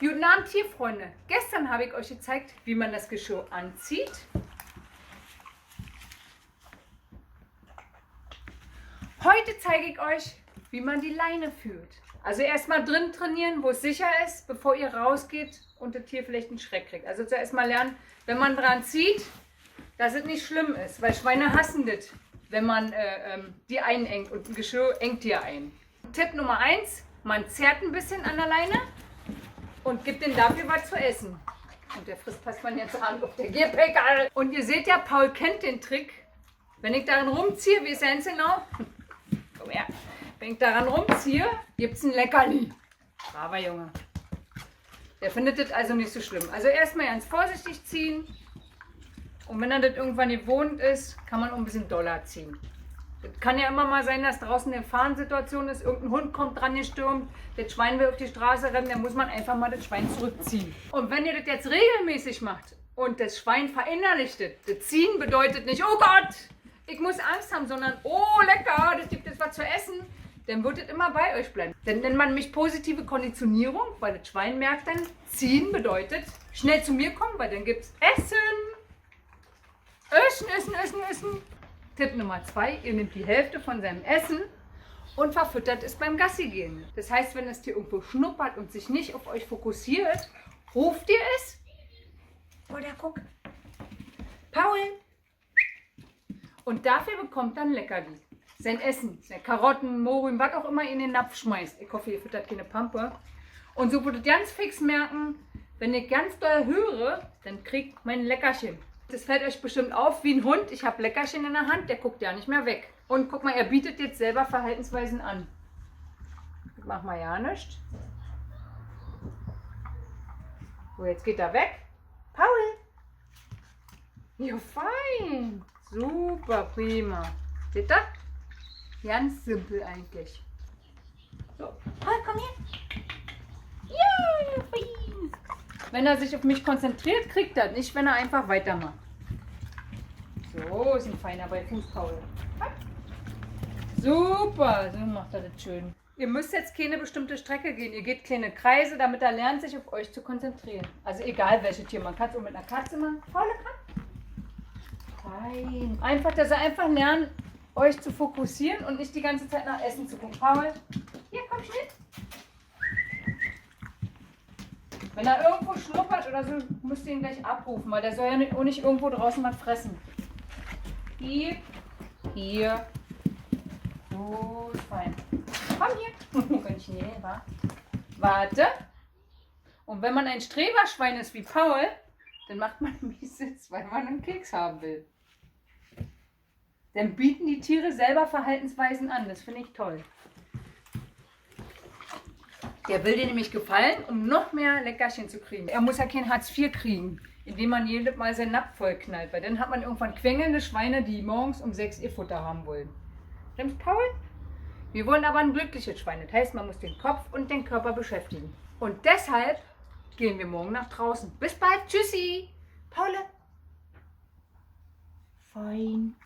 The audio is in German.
Guten Abend, Tierfreunde. Gestern habe ich euch gezeigt, wie man das Geschirr anzieht. Heute zeige ich euch, wie man die Leine führt. Also erstmal drin trainieren, wo es sicher ist, bevor ihr rausgeht und das Tier vielleicht einen Schreck kriegt. Also zuerst mal lernen, wenn man dran zieht, dass es nicht schlimm ist, weil Schweine hassen das, wenn man die einengt und ein Geschirr engt ihr ein. Tipp Nummer 1, man zerrt ein bisschen an der Leine und gibt ihm dafür was zu essen. Und der frisst passt man jetzt an auf der Gierpickel. Und ihr seht ja, Paul kennt den Trick. Wenn ich daran rumziehe, wie ist ganz genau? Komm her. Wenn ich daran rumziehe, gibt es ein Leckerli. Braver Junge. Der findet das also nicht so schlimm. Also erstmal ganz vorsichtig ziehen. Und wenn er das irgendwann gewohnt ist, kann man auch ein bisschen doller ziehen. Es kann ja immer mal sein, dass draußen eine Fahrensituation ist, irgendein Hund kommt dran gestürmt, das Schwein will auf die Straße rennen, dann muss man einfach mal das Schwein zurückziehen. Und wenn ihr das jetzt regelmäßig macht und das Schwein verinnerlicht, das Ziehen bedeutet nicht, oh Gott, ich muss Angst haben, sondern, oh lecker, das gibt jetzt was zu essen, dann wird es immer bei euch bleiben. Dann nennt man nämlich positive Konditionierung, weil das Schwein merkt dann, Ziehen bedeutet schnell zu mir kommen, weil dann gibt es Essen. Essen, Essen, Essen, Essen. Tipp Nummer 2, ihr nehmt die Hälfte von seinem Essen und verfüttert es beim Gassi gehen. Das heißt, wenn das Tier irgendwo schnuppert und sich nicht auf euch fokussiert, ruft ihr es. Oder guck. Paul. Und dafür bekommt dann Leckerli. Sein Essen, seine Karotten, Mohrrüben, was auch immer ihr in den Napf schmeißt. Ich hoffe, ihr füttert keine Pampe. Und so würdet ihr ganz fix merken, wenn ich ganz doll höre, dann kriegt mein Leckerchen. Das fällt euch bestimmt auf, wie ein Hund. Ich habe Leckerchen in der Hand, der guckt ja nicht mehr weg. Und guck mal, er bietet jetzt selber Verhaltensweisen an. Ich mach mal ja nichts. So, jetzt geht er weg. Paul! Ja, fein! Super, prima. Seht ihr? Ganz simpel eigentlich. So, Paul, komm her. Ja, fein! Wenn er sich auf mich konzentriert, kriegt er nicht, wenn er einfach weitermacht. So, ist ein feiner bei Fuß, Paul. Super, so macht er das schön. Ihr müsst jetzt keine bestimmte Strecke gehen. Ihr geht kleine Kreise, damit er lernt, sich auf euch zu konzentrieren. Also egal welches Tier. Man kann es auch mit einer Katze machen. Paul, fein. Einfach, dass er einfach lernt, euch zu fokussieren und nicht die ganze Zeit nach Essen zu gucken. Paul, hier, komm schnell. Wenn er irgendwo schnuppert oder so, müsst ihr ihn gleich abrufen, weil der soll ja nicht irgendwo draußen was fressen. Hier, hier. So, ist fein. Komm hier. Ganz schnell, wa? Warte. Und wenn man ein Streberschwein ist wie Paul, dann macht man Mieses, weil man einen Keks haben will. Dann bieten die Tiere selber Verhaltensweisen an. Das finde ich toll. Der will dir nämlich gefallen, um noch mehr Leckerchen zu kriegen. Er muss ja kein Hartz IV kriegen, indem man jedes Mal seinen Napf voll knallt. Weil dann hat man irgendwann quengelnde Schweine, die morgens um 6 ihr Futter haben wollen. Stimmt's, Paul? Wir wollen aber ein glückliches Schwein. Das heißt, man muss den Kopf und den Körper beschäftigen. Und deshalb gehen wir morgen nach draußen. Bis bald. Tschüssi. Paul. Fein.